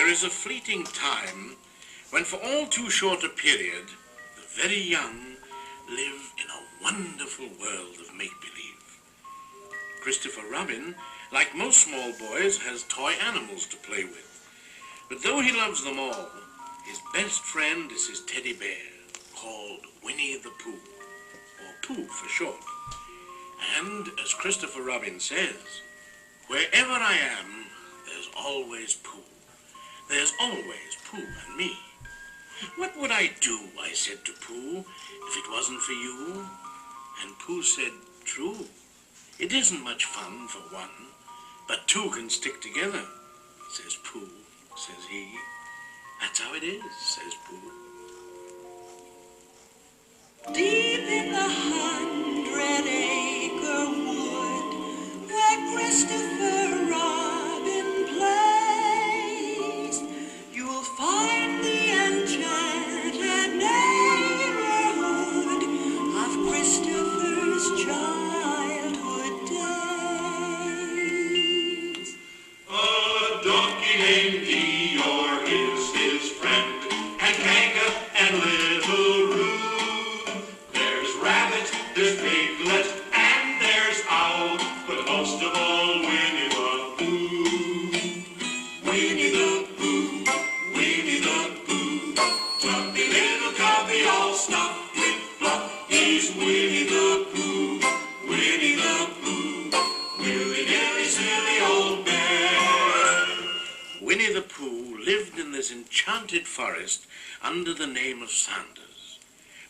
There is a fleeting time when for all too short a period, the very young live in a wonderful world of make-believe. Christopher Robin, like most small boys, has toy animals to play with. But though he loves them all, his best friend is his teddy bear, called Winnie the Pooh, or Pooh for short. And, as Christopher Robin says, wherever I am, there's always Pooh. There's always Pooh and me. What would I do, I said to Pooh, if it wasn't for you? And Pooh said, true. It isn't much fun for one, but two can stick together, says Pooh, says he. That's how it is, says Pooh. Deep in the 100-acre wood, where Christopher Robin plays, you'll find the enchanted neighborhood of Christopher's childhood days. A donkey named Eeyore is his friend, and Kanga and Little Roo. There's Rabbit, there's Piglet, and there's Owl, but most of all Winnie the Pooh. Winnie the Pooh, Winnie the Pooh, fluffy little cubby all stuffed with fluff. He's Winnie the Pooh, Winnie the Pooh, willy-nilly silly old bear. Winnie the Pooh lived in this enchanted forest under the name of Sanders,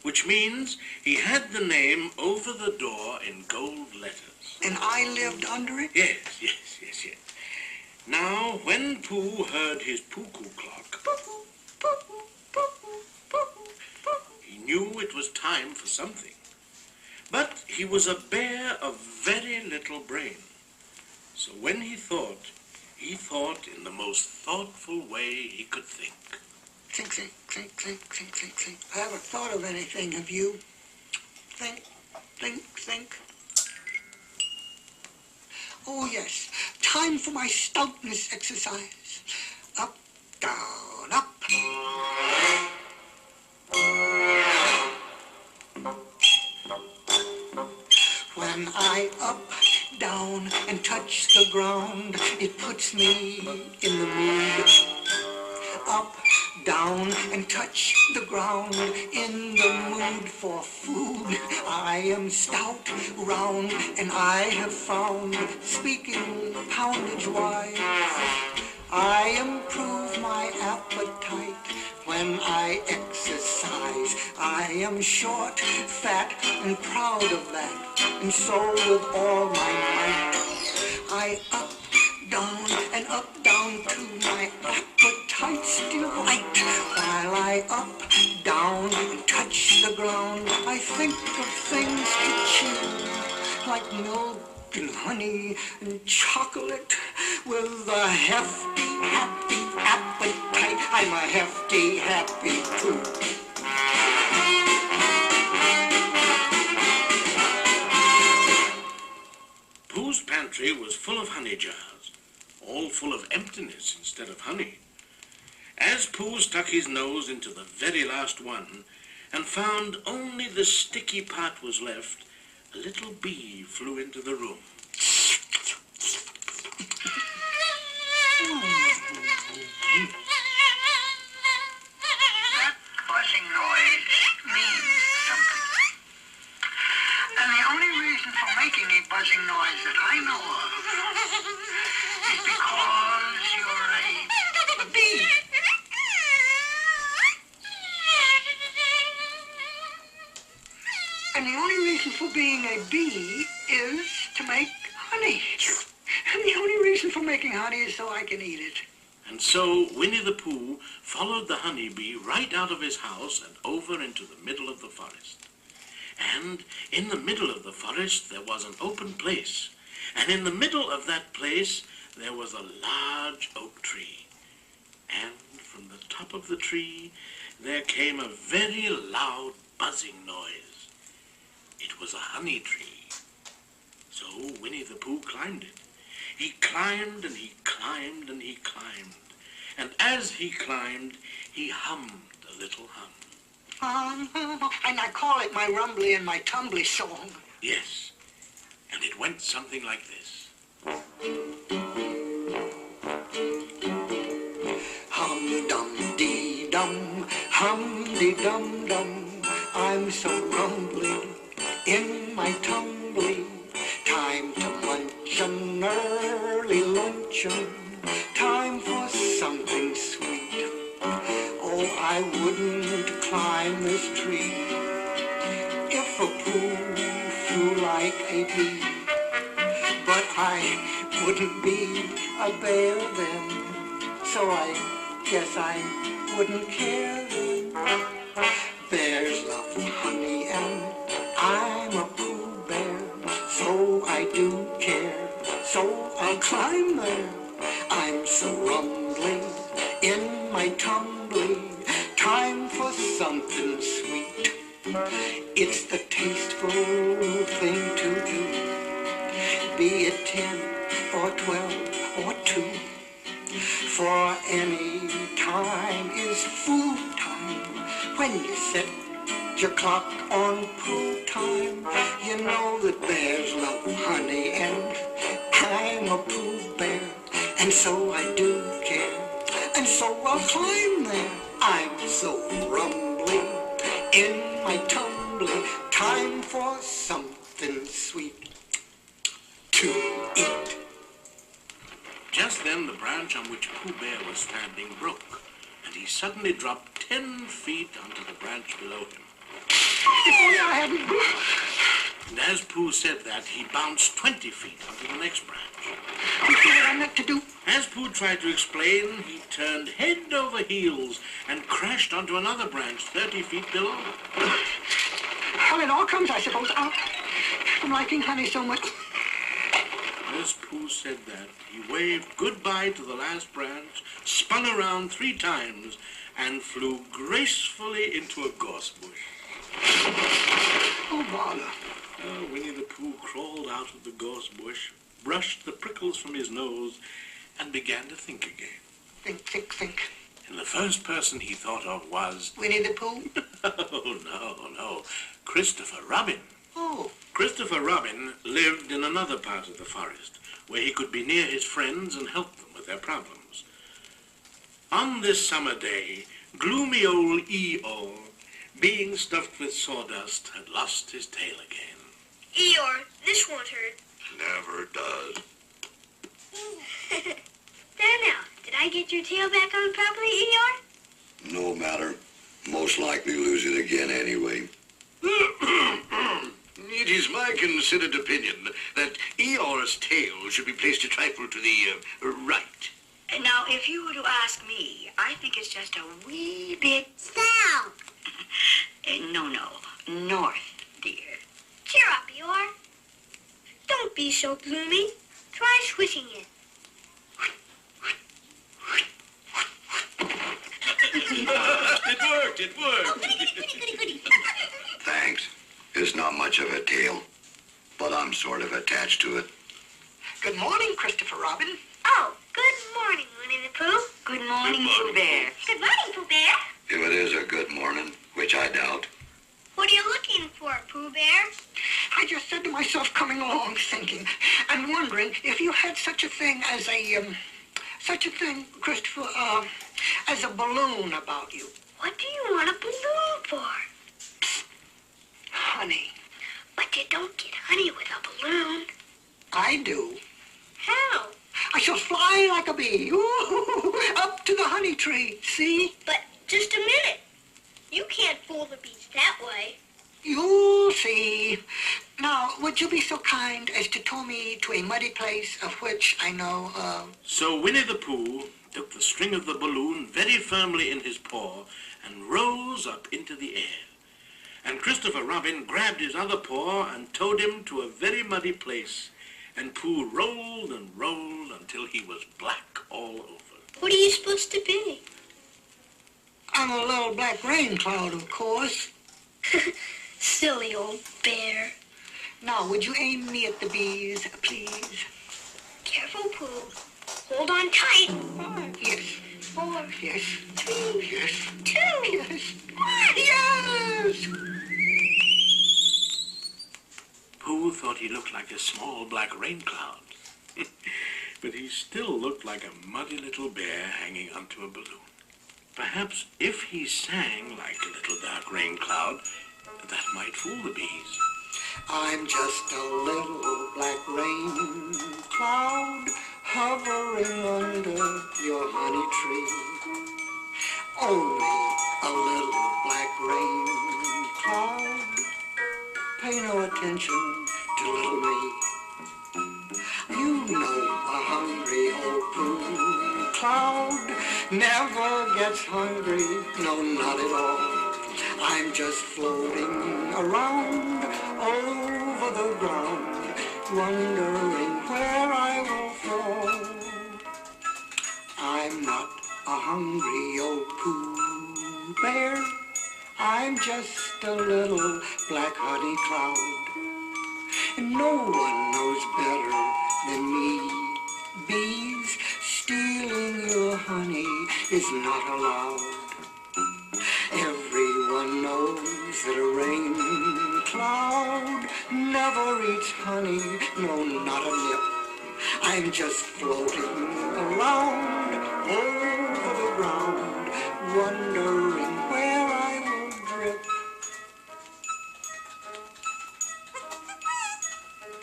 which means he had the name over the door in gold letters. And I lived under it? Yes. Now, when Pooh heard his cuckoo clock, he knew it was time for something. But he was a bear of very little brain. So when he thought in the most thoughtful way he could think. Think. I haven't thought of anything, have you? Think. Oh, yes. Time for my stoutness exercise. Up, down, up. When I up, down, and touch the ground, it puts me in the mood. Up, down, and touch the ground, in the mood for food. I am stout, round, and I have found, speaking poundage-wise, I improve my appetite when I exercise. I am short, fat, and proud of that, and so with all my might, I up, down to my appetite's delight. While I up, down, and touch the ground, I think of things to chew, like milk and honey and chocolate. With a hefty, happy appetite, I'm a hefty, happy Pooh. Pooh's pantry was full of honey jars, all full of emptiness instead of honey. As Pooh stuck his nose into the very last one and found only the sticky part was left, a little bee flew into the room. That buzzing noise means something. And the only reason for making a buzzing noise that I know of is because you're a bee. And the only reason for being a bee is to make honey. And the only reason for making honey is so I can eat it. And so Winnie the Pooh followed the honey bee right out of his house and over into the middle of the forest. And in the middle of the forest there was an open place. And in the middle of that place there was a large oak tree. And from the top of the tree there came a very loud buzzing noise. It was a honey tree. So Winnie the Pooh climbed it. He climbed and he climbed and he climbed. And as he climbed, he hummed a little hum. And I call it my rumbly and my tumbly song. Yes, and it went something like this. Hum-dum-dee-dum, hum-dee-dum-dum. I'm so rumbly in my tumbly. Time to munch an early luncheon. Time for something sweet. Oh, I wouldn't climb this tree if a Pooh flew like a bee. But I wouldn't be a bear then, so I guess I wouldn't care then. Bears love honey and I'm a Pooh bear, so I do care, so I'll climb there. I'm so rumbly in my tumbly, time for something sweet. It's the tasteful thing to do, be it 10 or 12 or 2. For any time is food time. When you set your clock on Pooh time, you know that bears love honey and I'm a Pooh bear, and so I do care, and so I'll climb there. I'm so rumbly in my tumbly, time for something sweet to eat. Just then the branch on which Pooh Bear was standing broke, and he suddenly dropped 10 feet onto the branch below him. If only I hadn't... And as Pooh said that, he bounced 20 feet onto the next branch. You see what I meant to do? As Pooh tried to explain, he turned head over heels and crashed onto another branch 30 feet below. Well, it all comes, I suppose, out from liking honey so much. As Pooh said that, he waved goodbye to the last branch, spun around 3 times, and flew gracefully into a gorse bush. Oh, bother. Winnie the Pooh crawled out of the gorse bush, brushed the prickles from his nose, and began to think again. Think. And the first person he thought of was... Winnie the Pooh? Oh, no. Christopher Robin. Oh. Christopher Robin lived in another part of the forest, where he could be near his friends and help them with their problems. On this summer day, gloomy old Eeyore, being stuffed with sawdust, had lost his tail again. Eeyore, this won't hurt. Never does. There now. Did I get your tail back on properly, Eeyore? No matter. Most likely lose it again anyway. It is my considered opinion that Eeyore's tail should be placed a trifle to the right. Now, if you were to ask me, I think it's just a wee bit South. No, north, dear. Cheer up, Eeyore. Don't be so gloomy. Try swishing it. It worked. Oh, goody. Thanks. It's not much of a tail, but I'm sort of attached to it. Good morning, Christopher Robin. Oh, good morning, Winnie the Pooh. Good morning, Pooh Bear. Good morning, Pooh Bear. If it is a good morning, which I doubt. What are you looking for, Pooh Bear? I just said to myself, coming along, thinking, and wondering if you had such a thing as Christopher, as a balloon about you. What do you want a balloon for? Honey. But you don't get honey with a balloon. I do. How? I shall fly like a bee, ooh, up to the honey tree, see? But just a minute. You can't fool the bees that way. You'll see. Now, would you be so kind as to tow me to a muddy place of which I know, So Winnie the Pooh took the string of the balloon very firmly in his paw and rose up into the air. And Christopher Robin grabbed his other paw and towed him to a very muddy place. And Pooh rolled and rolled until he was black all over. What are you supposed to be? I'm a little black rain cloud, of course. Silly old bear. Now, would you aim me at the bees, please? Careful, Pooh. Hold on tight. Yes. Hold small black rain cloud. But he still looked like a muddy little bear hanging onto a balloon. Perhaps if he sang like a little dark rain cloud, that might fool the bees. I'm just a little black rain cloud hovering under your honey tree. Only a little black rain cloud. Pay no attention to little me. You know a hungry old Pooh cloud never gets hungry, no, not at all. I'm just floating around over the ground, wondering where I will fall. I'm not a hungry old Pooh bear. I'm just a little black honey cloud. And no one knows better than me. Bees, stealing your honey is not allowed. Everyone knows that a rain cloud never eats honey, no, not a nip. I'm just floating around over the ground, wondering where I will drip.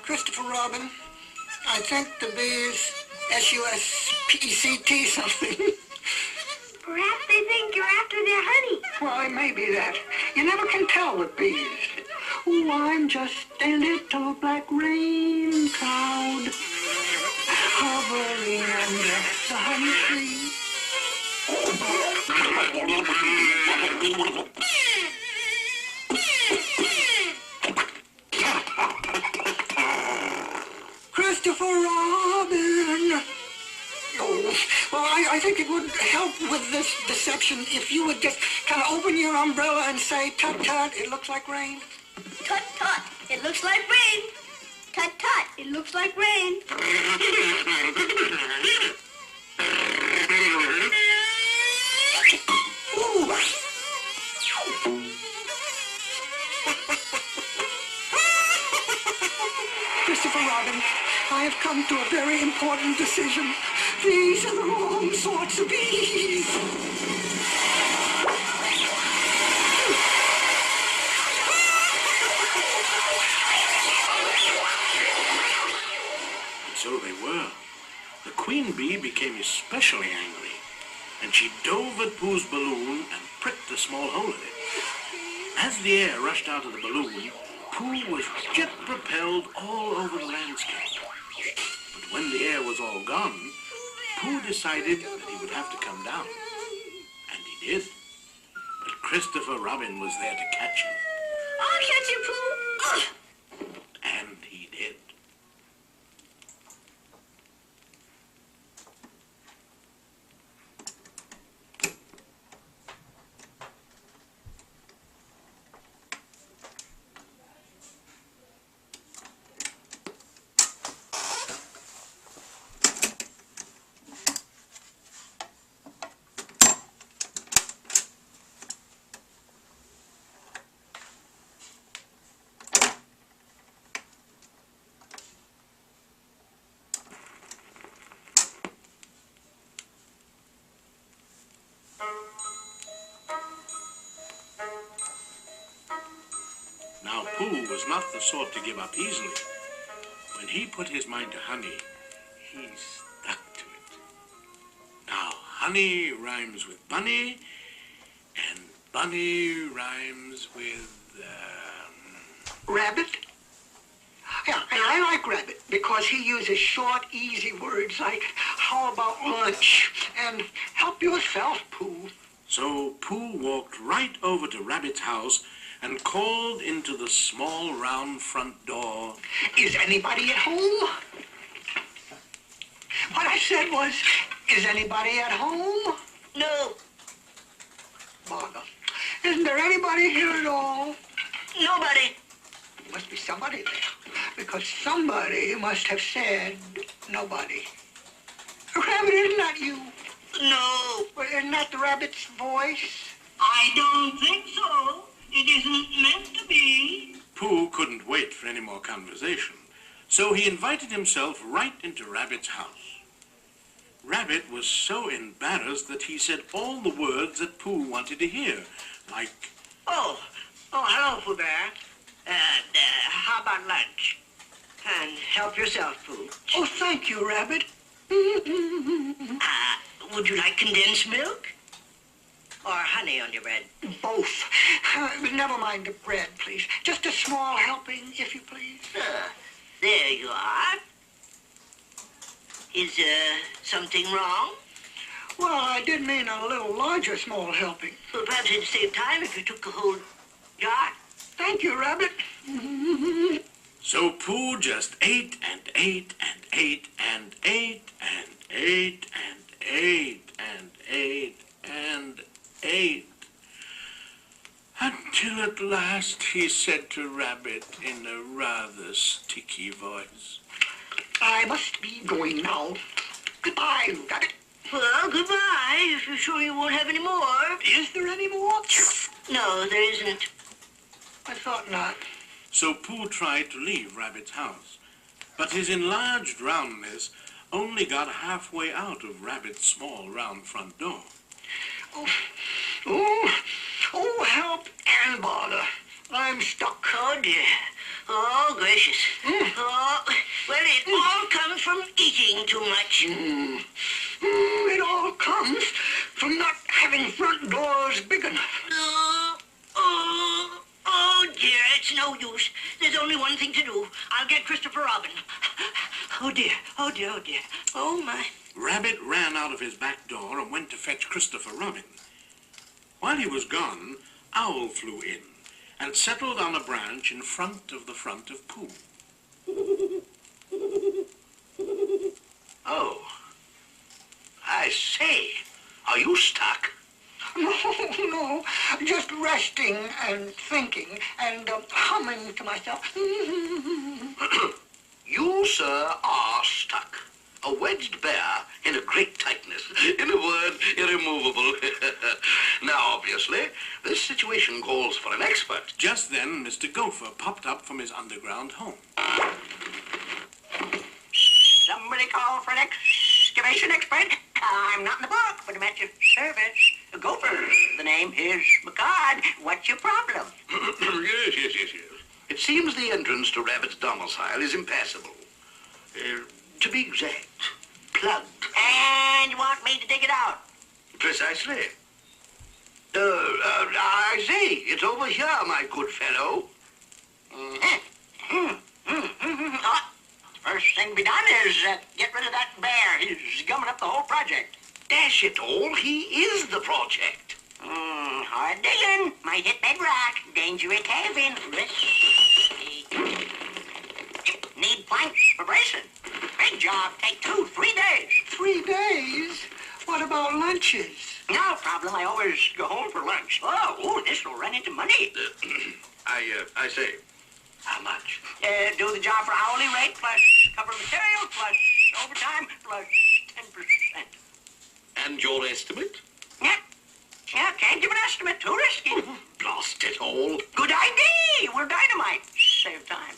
Christopher Robin, I think the bee is S-U-S-P-E-C-T something. Perhaps they think you're after their honey. Well, it may be that. You never can tell with bees. Oh, I'm just a little black rain cloud hovering under the honey tree. Christopher Robin! Oh, well, I think it would help with this deception if you would just kind of open your umbrella and say, tut-tut, it looks like rain. Tut-tut, it looks like rain. Tut-tut, it looks like rain. Ooh. Christopher Robin, I have come to a very important decision. These are the wrong sorts of bees. And so they were. The queen bee became especially angry, and she dove at Pooh's balloon and pricked a small hole in it. As the air rushed out of the balloon, Pooh was jet-propelled all over the landscape. But when the air was all gone, Pooh decided that he would have to come down. And he did. But Christopher Robin was there to catch him. I'll catch you, Pooh. Ugh. And he did. Now, Pooh was not the sort to give up easily. When he put his mind to honey, he stuck to it. Now, honey rhymes with bunny, and bunny rhymes with, Rabbit? Yeah, and I like Rabbit because he uses short, easy words like, how about lunch? And help yourself, Pooh. So Pooh walked right over to Rabbit's house and called into the small round front door. Is anybody at home? What I said was, is anybody at home? No, Bother. Isn't there anybody here at all? nobody. Must be somebody there, because somebody must have said nobody. Rabbit, isn't that you? No, Well, isn't that the rabbit's voice? I don't think so. It isn't meant to be. Pooh couldn't wait for any more conversation, So he invited himself right into Rabbit's house. Rabbit was so embarrassed that he said all the words that Pooh wanted to hear, like, Oh, hello, Pooh Bear. How about lunch? And help yourself, Pooh. Oh, thank you, Rabbit. Would you like condensed milk? Or honey on your bread? Both. Never mind the bread, please. Just a small helping, if you please. There you are. Is, something wrong? Well, I did mean a little larger small helping. Well, perhaps it'd save time if you took the whole jar. Thank you, Rabbit. so Pooh just ate and ate and ate and ate and ate and ate and ate and ate. Until at last he said to Rabbit in a rather sticky voice, I must be going now. Goodbye, Rabbit. Well, goodbye, if you're sure you won't have any more. Is there any more? No, there isn't. I thought not. So Pooh tried to leave Rabbit's house, but his enlarged roundness only got halfway out of Rabbit's small round front door. Oh, help and bother. I'm stuck. Oh, dear. Oh, gracious. Oh, well, it all comes from eating too much. It all comes from not having front doors big enough. Oh, dear, it's no use. There's only one thing to do. I'll get Christopher Robin. Oh, dear, oh, dear, oh, dear. Oh, my. Rabbit ran out of his back door and went to fetch Christopher Robin. While he was gone, Owl flew in and settled on a branch in front of Pooh. Oh, I say, are you stuck? No, just resting and thinking and humming to myself. You, sir, are stuck. A wedged bear in a great tightness. In a word, irremovable. Now, obviously, this situation calls for an expert. Just then, Mr. Gopher popped up from his underground home. Somebody call for an excavation expert? I'm not in the book, but I'm at your service. Gopher, the name is McCard. What's your problem? Yes. It seems the entrance to Rabbit's domicile is impassable. To be exact, plugged. And you want me to dig it out? Precisely. I say, it's over here, my good fellow. First thing to be done is get rid of that bear. He's gumming up the whole project. Dash it all, he is the project. Hard digging. Might hit bedrock. Dangerous caving. Risky. Need planks for bracing. Big job. Take 2-3 days. 3 days? What about lunches? No problem. I always go home for lunch. Oh, this will run into money. I say, how much? Do the job for hourly rate plus cover material plus overtime plus 10%. And your estimate? Yeah, can't give an estimate. Too risky. Blast it all. Good idea. We're dynamite. Save time.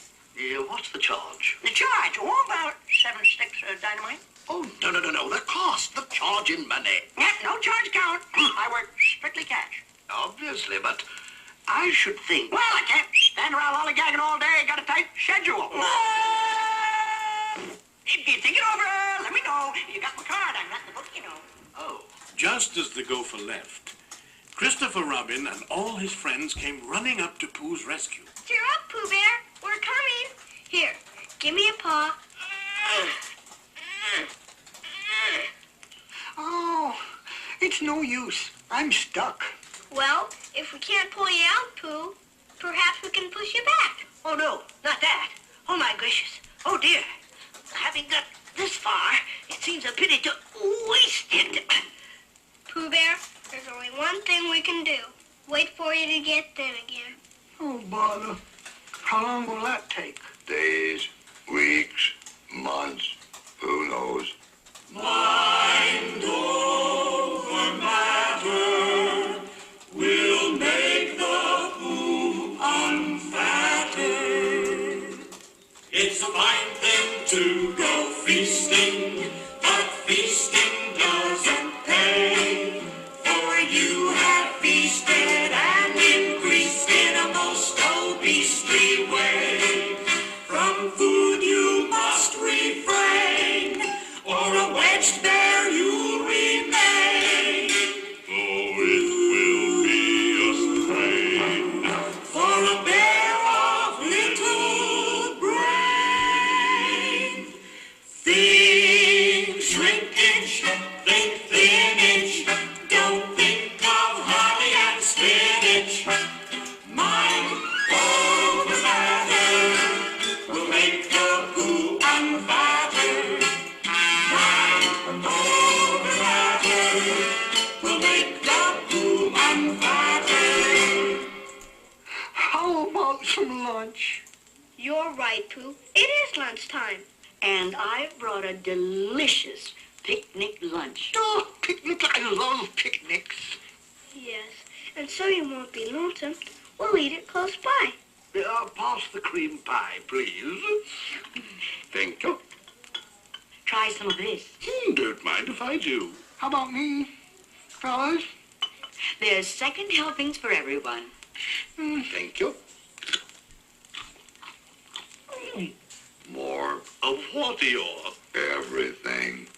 What's the charge? The charge? About 7 sticks of dynamite. Oh, no. The cost, the charge in money. Yeah, no charge count. I work strictly cash. Obviously, but I should think... Well, I can't stand around lollygagging all day. Got a tight schedule. If you think it over, let me know. You got my card. I'm not in the book, you know. Oh. Just as the Gopher left, Christopher Robin and all his friends came running up to Pooh's rescue. Cheer up, Pooh Bear. We're coming. Here, give me a paw. Oh, it's no use. I'm stuck. Well, if we can't pull you out, Pooh, perhaps we can push you back. Oh, no, not that. Oh, my gracious. Oh, dear. Having got this far, it seems a pity to waste it. Pooh Bear, there's only one thing we can do. Wait for you to get thin again. Oh, bother. How long will that take? Days, weeks, months, who knows? Mind over matter will make the Pooh unfattered. It's a fine thing. will make the Pooh unfatted. How about some lunch? You're right, Pooh. It is lunchtime. And I brought a delicious picnic lunch. Oh, picnics. I love picnics. Yes, and so you won't be lonesome. We'll eat it close by. Pass the cream pie, please. Thank you. Try some of this. Don't mind if I do. How about me, fellas? There's second helpings for everyone. Thank you. More Of what, Eeyore? everything.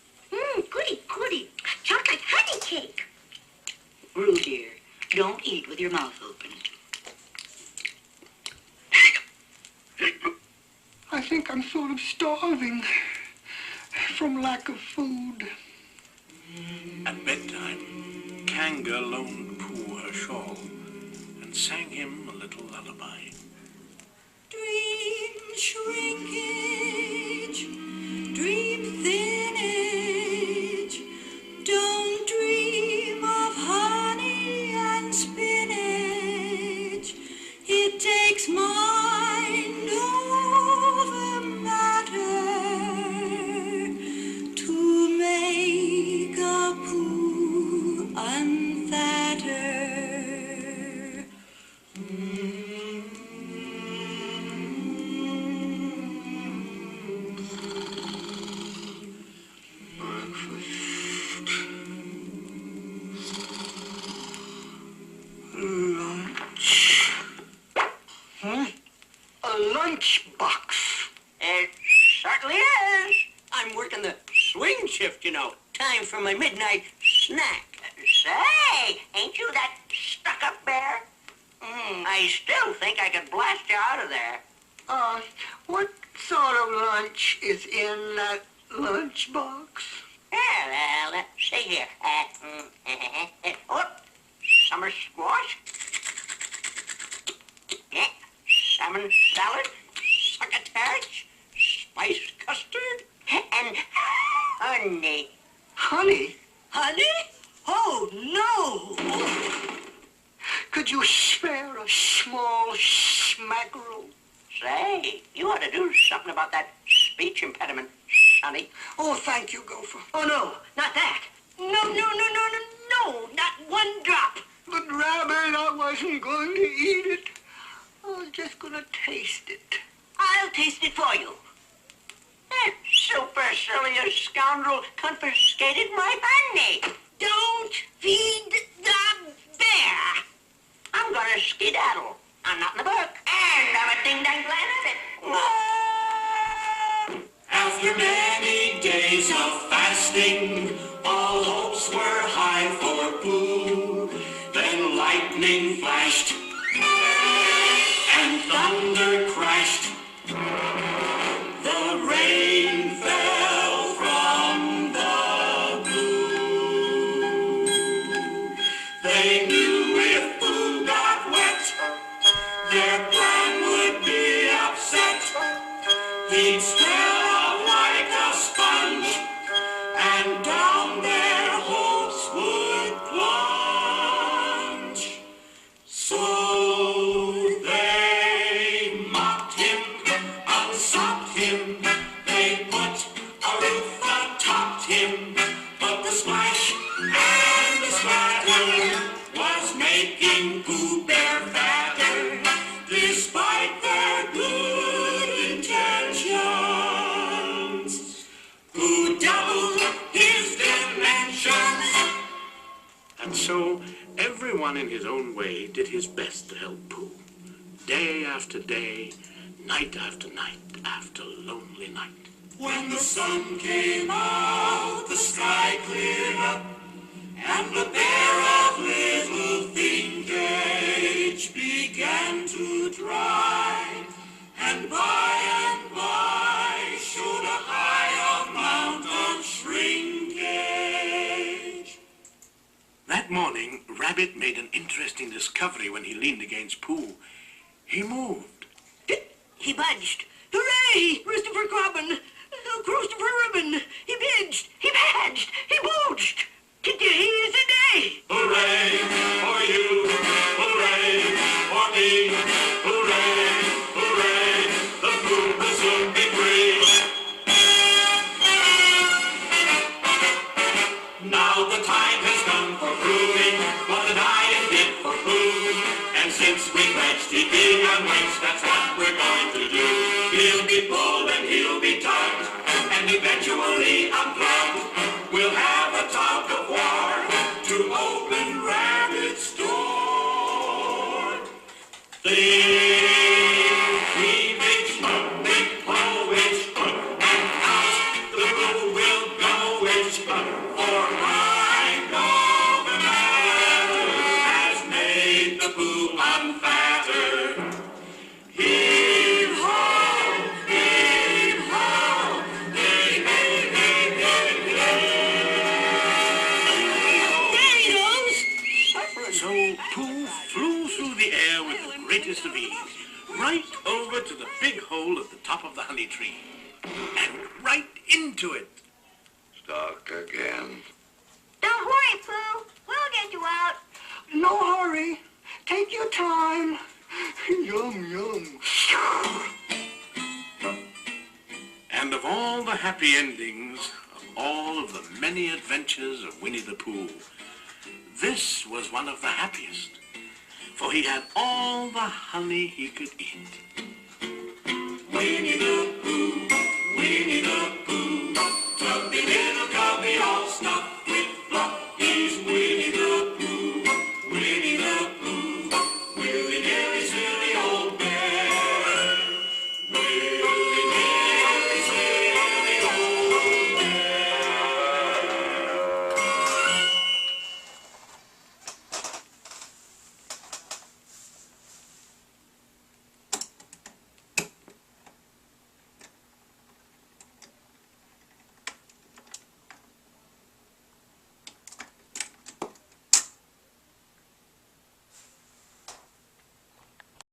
Goody, goody. Chocolate honey cake. Roo, dear, don't eat with your mouth open. I think I'm sort of starving from lack of food. At bedtime, Kanga loaned Pooh her shawl and sang him a little lullaby. Dream shrinkage, dream thinnage, don't dream of honey and spinach. It takes mind over matter to make a Pooh unfatter. A lunchbox. It certainly is. I'm working the swing shift, you know. Time for my midnight snack. Say, ain't you that stuck-up bear? I still think I could blast you out of there. What sort of lunch is in that lunchbox? Well, let's see here. Oh, summer squash. Yeah, salmon salad, succotash, spiced custard, and honey. Honey? Honey? Oh, no! Could you spare a small smackerel? Say, you ought to do something about that speech impediment, honey. Oh, thank you, Gopher. Oh, no, not that. No, not one drop. But, Rabbit, I wasn't going to eat it. I was just going to taste it. I'll taste it for you. That supercilious scoundrel confiscated my honey. Don't feed the bear. I'm going to skedaddle. I'm not in the book. And I'm a ding-dang planet. After many days of fasting, all hopes were high for Pooh. Then lightning flashed and thunder crashed. The rain fell from the blue. They knew if Pooh got wet, their plan would be upset. He'd swell up like a sponge, and down their hopes would plunge. So they mocked him, unsocked him, they put a roof atop him, but the splash and the splatter was making Pooh Bear fatter, despite their good intentions. Pooh doubled his dimensions. And so everyone in his own way did his best to help Pooh. Day after day, night after night, after lonely night. When the sun came out, the sky cleared up, and the bear of little thinkage began to dry, and by showed a high amount of shrinkage. That morning, Rabbit made an interesting discovery when he leaned against Pooh. He moved. He budged. Hooray! Christopher Robin! Christopher Ribbon! He bidged! He badged! He booged! Today is the day. Hooray for you, hooray for me, hooray, hooray, the Pooh will soon be free. Now the time has come for proving what an iron did for Pooh. And since we pledged he'd be unwaste, that's what we're going to do. He'll be pulled and he'll be tugged, and eventually unplugged. We'll have a tug of war to open Rabbit's door. Think we big spun, big pull, which spun, and out the Pooh will go, which spun, for I know the matter has made the Pooh unfatter. Heave ho, heave ho, hey, hey, hey, hey, hey. So Pooh flew through the air with the greatest of ease, right over to the big hole at the top of the honey tree, and right into it. Stuck again. Don't worry, Pooh. We'll get you out. No hurry. Take your time. Yum, yum. And of all the happy endings, of all of the many adventures of Winnie the Pooh, this was one of the happiest, for he had all the honey he could eat. Winnie the Pooh, Winnie the Pooh, tubby little cubby all stuffed